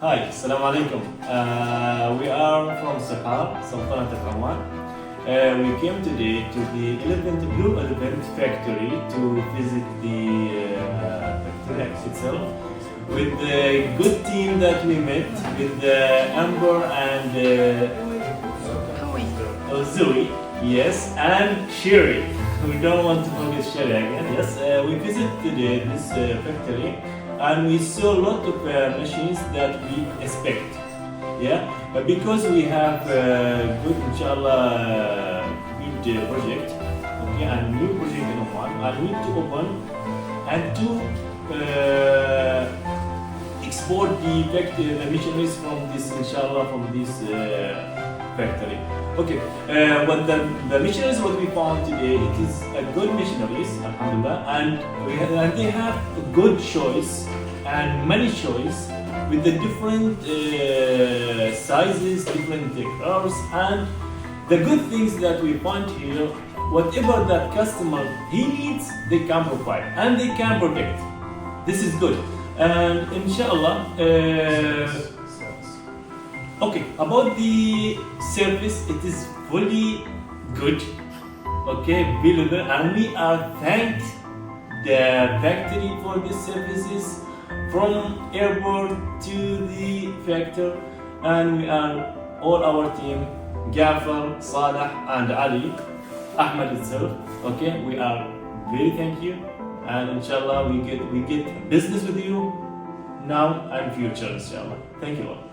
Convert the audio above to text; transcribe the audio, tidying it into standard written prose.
Hi, Assalamu alaikum. We are from Sahar, Sultanate of Oman. We came today to the Blue Elephant factory to visit the factory itself with the good team that we met with Amber and Zoe, yes, and Sherry. We don't want to forget Sherry again. Yes, we visited this factory and we saw a lot of machines that we expect. Yeah, because we have good, inshallah, good project, okay, and new project in Oman. I need to open and to export the factory, the machineries from this, inshallah, from this factory. Okay, but the missionaries what we found today, it is a good missionaries, alhamdulillah, and they have a good choice and many choice with the different sizes, different colors, and the good things that we find here, whatever that customer he needs, they can provide and they can protect. This is good, and inshallah. Okay, about the service, it is fully good. Okay, believable, and we are thanked the factory for the services from airport to the factory, and we are all our team, Gafar, Salah, and Ali, Ahmed itself. Okay, we are very thank you, and inshallah we get business with you now and future, inshallah. Thank you all.